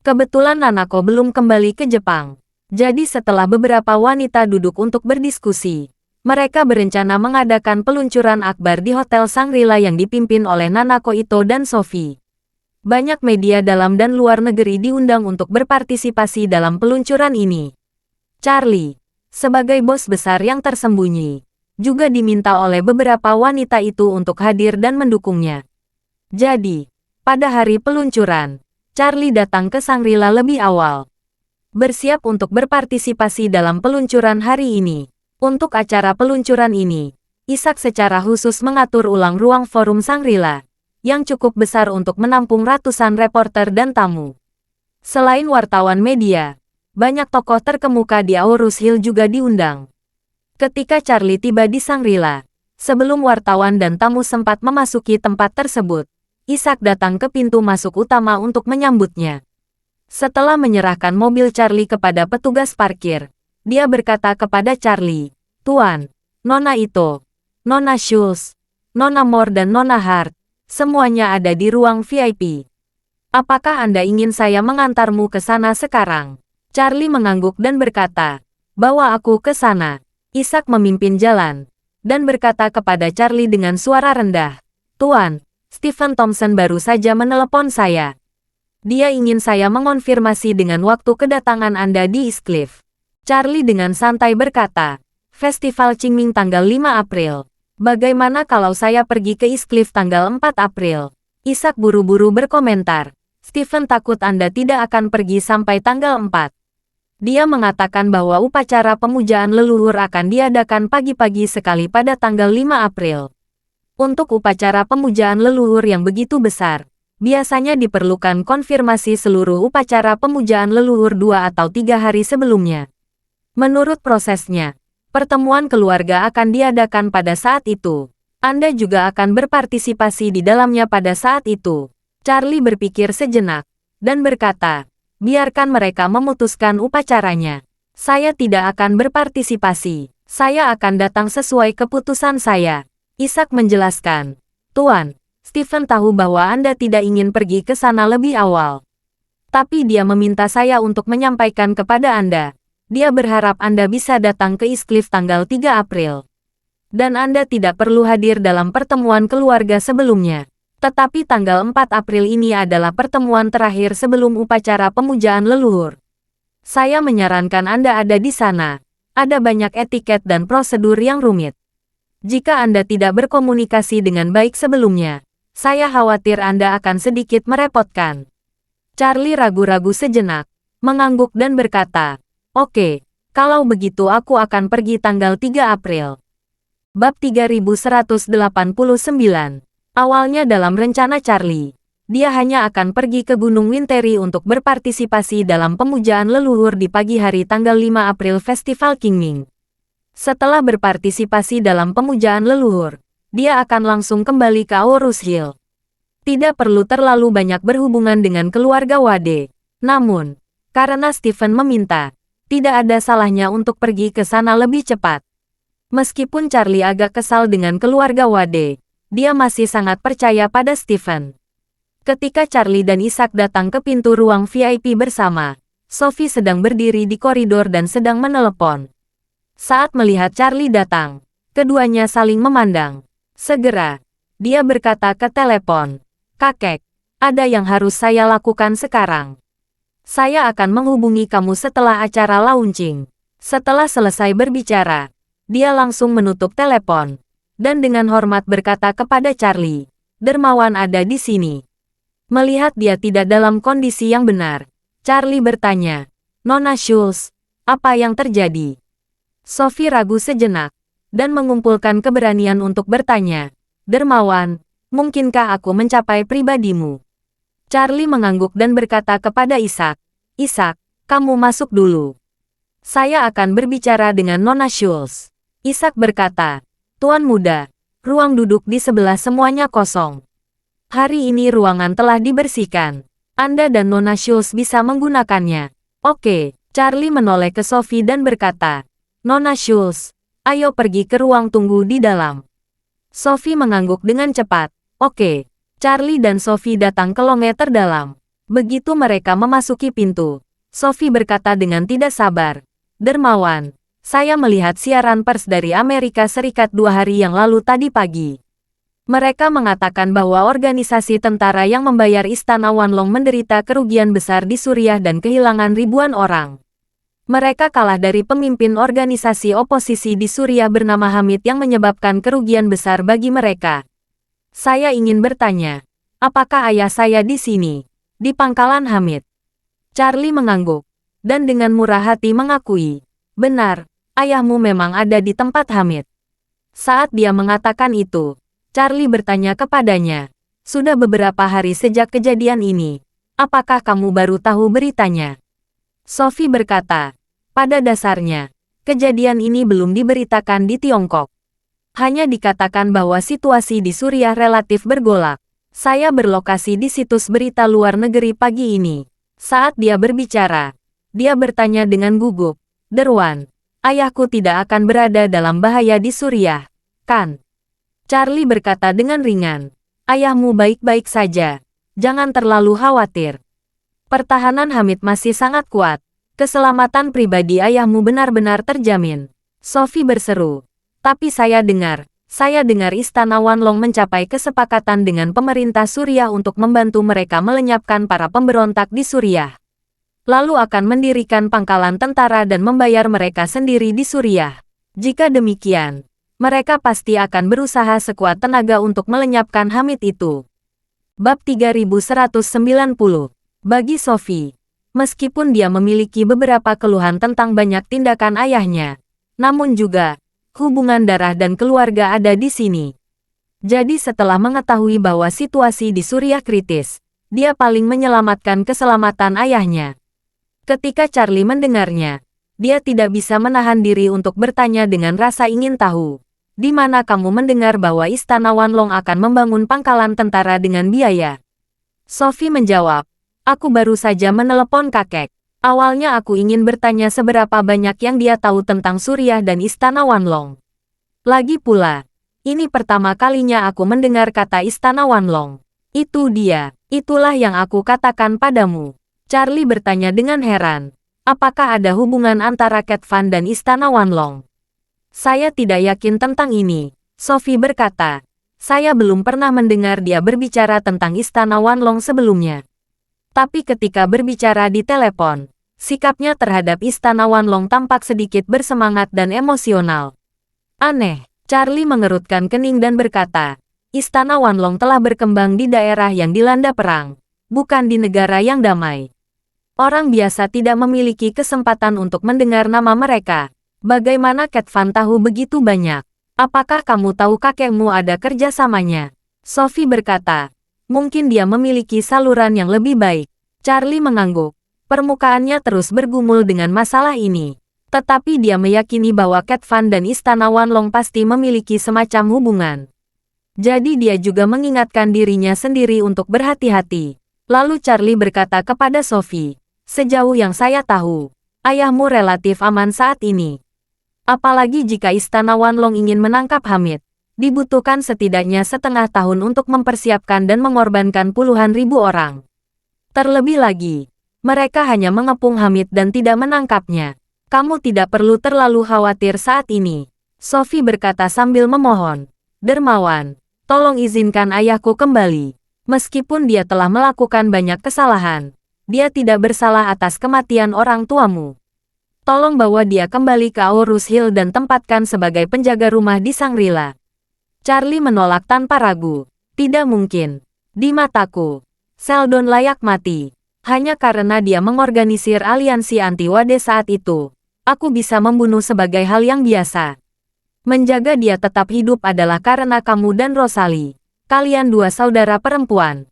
Kebetulan Nanako belum kembali ke Jepang. Jadi setelah beberapa wanita duduk untuk berdiskusi, mereka berencana mengadakan peluncuran akbar di Hotel Shangri-La yang dipimpin oleh Nanako Ito dan Sophie. Banyak media dalam dan luar negeri diundang untuk berpartisipasi dalam peluncuran ini. Charlie, sebagai bos besar yang tersembunyi, juga diminta oleh beberapa wanita itu untuk hadir dan mendukungnya. Jadi, pada hari peluncuran, Charlie datang ke Shangri-La lebih awal, bersiap untuk berpartisipasi dalam peluncuran hari ini. Untuk acara peluncuran ini, Isaac secara khusus mengatur ulang ruang forum Shangri-La, yang cukup besar untuk menampung ratusan reporter dan tamu. Selain wartawan media, banyak tokoh terkemuka di Aorus Hill juga diundang. Ketika Charlie tiba di Shangri-La, sebelum wartawan dan tamu sempat memasuki tempat tersebut, Isaac datang ke pintu masuk utama untuk menyambutnya. Setelah menyerahkan mobil Charlie kepada petugas parkir, dia berkata kepada Charlie, "Tuan, Nona Ito, Nona Schultz, Nona Moore dan Nona Hart, semuanya ada di ruang VIP. Apakah Anda ingin saya mengantarmu ke sana sekarang?" Charlie mengangguk dan berkata, "Bawa aku ke sana." Isaac memimpin jalan, dan berkata kepada Charlie dengan suara rendah, "Tuan, Stephen Thompson baru saja menelepon saya. Dia ingin saya mengonfirmasi dengan waktu kedatangan Anda di East Cliff." Charlie dengan santai berkata, "Festival Qingming tanggal 5 April. Bagaimana kalau saya pergi ke East Cliff tanggal 4 April? Isaac buru-buru berkomentar, "Stephen takut Anda tidak akan pergi sampai tanggal 4. Dia mengatakan bahwa upacara pemujaan leluhur akan diadakan pagi-pagi sekali pada tanggal 5 April. Untuk upacara pemujaan leluhur yang begitu besar, biasanya diperlukan konfirmasi seluruh upacara pemujaan leluhur 2 atau 3 hari sebelumnya. Menurut prosesnya, pertemuan keluarga akan diadakan pada saat itu. Anda juga akan berpartisipasi di dalamnya pada saat itu." Charlie berpikir sejenak, dan berkata, "Biarkan mereka memutuskan upacaranya. Saya tidak akan berpartisipasi. Saya akan datang sesuai keputusan saya." Isaac menjelaskan, "Tuan, Stephen tahu bahwa Anda tidak ingin pergi ke sana lebih awal. Tapi dia meminta saya untuk menyampaikan kepada Anda. Dia berharap Anda bisa datang ke East Cliff tanggal 3 April. Dan Anda tidak perlu hadir dalam pertemuan keluarga sebelumnya. Tetapi tanggal 4 April ini adalah pertemuan terakhir sebelum upacara pemujaan leluhur. Saya menyarankan Anda ada di sana. Ada banyak etiket dan prosedur yang rumit. Jika Anda tidak berkomunikasi dengan baik sebelumnya, saya khawatir Anda akan sedikit merepotkan." Charlie ragu-ragu sejenak, mengangguk dan berkata, "Oke, kalau begitu aku akan pergi tanggal 3 April. Bab 3189. Awalnya dalam rencana Charlie, dia hanya akan pergi ke Gunung Winteri untuk berpartisipasi dalam pemujaan leluhur di pagi hari tanggal 5 April Festival Qingming. Setelah berpartisipasi dalam pemujaan leluhur, dia akan langsung kembali ke Aorus Hill. Tidak perlu terlalu banyak berhubungan dengan keluarga Wade. Namun, karena Stephen meminta, tidak ada salahnya untuk pergi ke sana lebih cepat. Meskipun Charlie agak kesal dengan keluarga Wade, dia masih sangat percaya pada Stephen. Ketika Charlie dan Isaac datang ke pintu ruang VIP bersama, Sophie sedang berdiri di koridor dan sedang menelepon. Saat melihat Charlie datang, keduanya saling memandang. Segera, dia berkata ke telepon, "Kakek, ada yang harus saya lakukan sekarang. Saya akan menghubungi kamu setelah acara launching." Setelah selesai berbicara, dia langsung menutup telepon, dan dengan hormat berkata kepada Charlie, Dermawan ada di sini. Melihat dia tidak dalam kondisi yang benar, Charlie bertanya, Nona Schultz, apa yang terjadi? Sophie ragu sejenak, dan mengumpulkan keberanian untuk bertanya, Dermawan, mungkinkah aku mencapai pribadimu? Charlie mengangguk dan berkata kepada Ishak, Ishak, kamu masuk dulu. Saya akan berbicara dengan Nona Schultz. Ishak berkata, Tuan muda, ruang duduk di sebelah semuanya kosong. Hari ini ruangan telah dibersihkan. Anda dan Nona Schultz bisa menggunakannya. Oke, Charlie menoleh ke Sophie dan berkata, Nona Schultz, ayo pergi ke ruang tunggu di dalam. Sophie mengangguk dengan cepat. Oke, Charlie dan Sophie datang ke lounge terdalam. Begitu mereka memasuki pintu, Sophie berkata dengan tidak sabar, Dermawan, saya melihat siaran pers dari Amerika Serikat 2 hari yang lalu tadi pagi. Mereka mengatakan bahwa organisasi tentara yang membayar Istana Wanlong menderita kerugian besar di Suriah dan kehilangan ribuan orang. Mereka kalah dari pemimpin organisasi oposisi di Suriah bernama Hamid yang menyebabkan kerugian besar bagi mereka. Saya ingin bertanya, apakah ayah saya di sini, di pangkalan Hamid? Charlie mengangguk, dan dengan murah hati mengakui, benar, ayahmu memang ada di tempat Hamid. Saat dia mengatakan itu, Charlie bertanya kepadanya, sudah beberapa hari sejak kejadian ini, apakah kamu baru tahu beritanya? Sophie berkata, pada dasarnya, kejadian ini belum diberitakan di Tiongkok. Hanya dikatakan bahwa situasi di Suriah relatif bergolak. Saya berlokasi di situs berita luar negeri pagi ini. Saat dia berbicara, dia bertanya dengan gugup, Derwan, ayahku tidak akan berada dalam bahaya di Suriah, kan? Charlie berkata dengan ringan, ayahmu baik-baik saja, jangan terlalu khawatir. Pertahanan Hamid masih sangat kuat, keselamatan pribadi ayahmu benar-benar terjamin. Sophie berseru, tapi saya dengar Istana Wanlong mencapai kesepakatan dengan pemerintah Suriah untuk membantu mereka melenyapkan para pemberontak di Suriah. Lalu akan mendirikan pangkalan tentara dan membayar mereka sendiri di Suriah. Jika demikian, mereka pasti akan berusaha sekuat tenaga untuk melenyapkan Hamid itu. Bab 3190. Bagi Sophie, meskipun dia memiliki beberapa keluhan tentang banyak tindakan ayahnya, namun juga, hubungan darah dan keluarga ada di sini. Jadi setelah mengetahui bahwa situasi di Suriah kritis, dia paling menyelamatkan keselamatan ayahnya. Ketika Charlie mendengarnya, dia tidak bisa menahan diri untuk bertanya dengan rasa ingin tahu. Di mana kamu mendengar bahwa Istana Wanlong akan membangun pangkalan tentara dengan biaya? Sophie menjawab, aku baru saja menelepon kakek. Awalnya aku ingin bertanya seberapa banyak yang dia tahu tentang Suriah dan Istana Wanlong. Lagi pula, ini pertama kalinya aku mendengar kata Istana Wanlong. Itu dia, itulah yang aku katakan padamu. Charlie bertanya dengan heran, apakah ada hubungan antara Cat Van dan Istana Wanlong? Saya tidak yakin tentang ini, Sophie berkata. Saya belum pernah mendengar dia berbicara tentang Istana Wanlong sebelumnya. Tapi ketika berbicara di telepon, sikapnya terhadap Istana Wanlong tampak sedikit bersemangat dan emosional. Aneh, Charlie mengerutkan kening dan berkata, Istana Wanlong telah berkembang di daerah yang dilanda perang, bukan di negara yang damai. Orang biasa tidak memiliki kesempatan untuk mendengar nama mereka. Bagaimana Cat Van tahu begitu banyak? Apakah kamu tahu kakekmu ada kerjasamanya? Sophie berkata, mungkin dia memiliki saluran yang lebih baik. Charlie mengangguk. Permukaannya terus bergumul dengan masalah ini. Tetapi dia meyakini bahwa Cat Van dan Istana Wanlong pasti memiliki semacam hubungan. Jadi dia juga mengingatkan dirinya sendiri untuk berhati-hati. Lalu Charlie berkata kepada Sophie, sejauh yang saya tahu, ayahmu relatif aman saat ini. Apalagi jika Istana Wanlong ingin menangkap Hamid, dibutuhkan setidaknya setengah tahun untuk mempersiapkan dan mengorbankan puluhan ribu orang. Terlebih lagi, mereka hanya mengepung Hamid dan tidak menangkapnya. Kamu tidak perlu terlalu khawatir saat ini, Sophie berkata sambil memohon. Dermawan, tolong izinkan ayahku kembali. Meskipun dia telah melakukan banyak kesalahan, dia tidak bersalah atas kematian orang tuamu. Tolong bawa dia kembali ke Aurus Hill dan tempatkan sebagai penjaga rumah di Shangri-La. Charlie menolak tanpa ragu. Tidak mungkin. Di mataku, Sheldon layak mati. Hanya karena dia mengorganisir aliansi anti-Wade saat itu, aku bisa membunuh sebagai hal yang biasa. Menjaga dia tetap hidup adalah karena kamu dan Rosalie. Kalian dua saudara perempuan.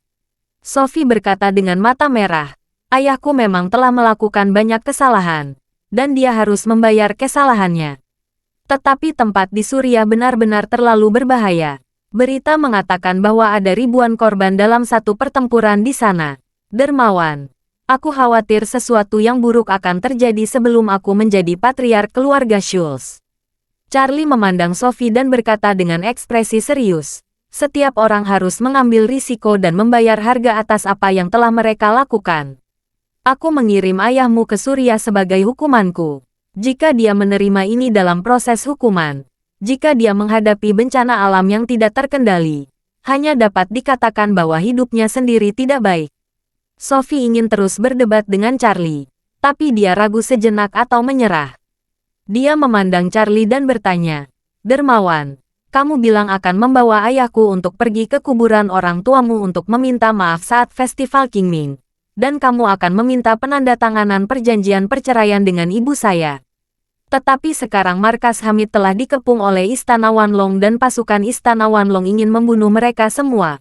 Sophie berkata dengan mata merah. Ayahku memang telah melakukan banyak kesalahan, dan dia harus membayar kesalahannya. Tetapi tempat di Surya benar-benar terlalu berbahaya. Berita mengatakan bahwa ada ribuan korban dalam satu pertempuran di sana. Dermawan, aku khawatir sesuatu yang buruk akan terjadi sebelum aku menjadi patriark keluarga Schultz. Charlie memandang Sophie dan berkata dengan ekspresi serius, setiap orang harus mengambil risiko dan membayar harga atas apa yang telah mereka lakukan. Aku mengirim ayahmu ke Surya sebagai hukumanku. Jika dia menerima ini dalam proses hukuman, jika dia menghadapi bencana alam yang tidak terkendali, hanya dapat dikatakan bahwa hidupnya sendiri tidak baik. Sophie ingin terus berdebat dengan Charlie, tapi dia ragu sejenak atau menyerah. Dia memandang Charlie dan bertanya, Dermawan, kamu bilang akan membawa ayahku untuk pergi ke kuburan orang tuamu untuk meminta maaf saat festival Qingming, dan kamu akan meminta penandatanganan perjanjian perceraian dengan ibu saya. Tetapi sekarang markas Hamid telah dikepung oleh Istana Wanlong dan pasukan Istana Wanlong ingin membunuh mereka semua.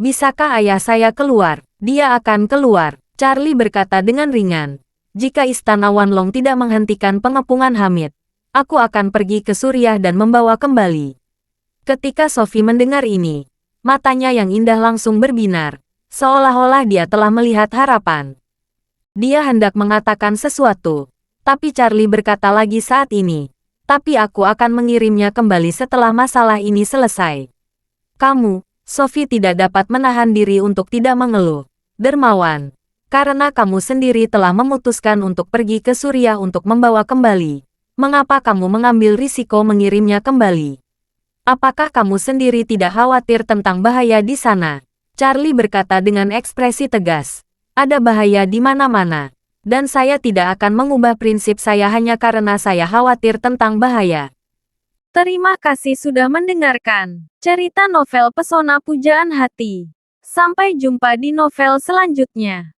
Bisakah ayah saya keluar? Dia akan keluar, Charlie berkata dengan ringan. Jika Istana Wanlong tidak menghentikan pengepungan Hamid, aku akan pergi ke Suriah dan membawa kembali. Ketika Sophie mendengar ini, matanya yang indah langsung berbinar, seolah-olah dia telah melihat harapan. Dia hendak mengatakan sesuatu. Tapi Charlie berkata lagi saat ini, tapi aku akan mengirimnya kembali setelah masalah ini selesai. Kamu, Sophie tidak dapat menahan diri untuk tidak mengeluh. Dermawan, karena kamu sendiri telah memutuskan untuk pergi ke Suriah untuk membawa kembali. Mengapa kamu mengambil risiko mengirimnya kembali? Apakah kamu sendiri tidak khawatir tentang bahaya di sana? Charlie berkata dengan ekspresi tegas. Ada bahaya di mana-mana. Dan saya tidak akan mengubah prinsip saya hanya karena saya khawatir tentang bahaya. Terima kasih sudah mendengarkan cerita novel Pesona Pujaan Hati. Sampai jumpa di novel selanjutnya.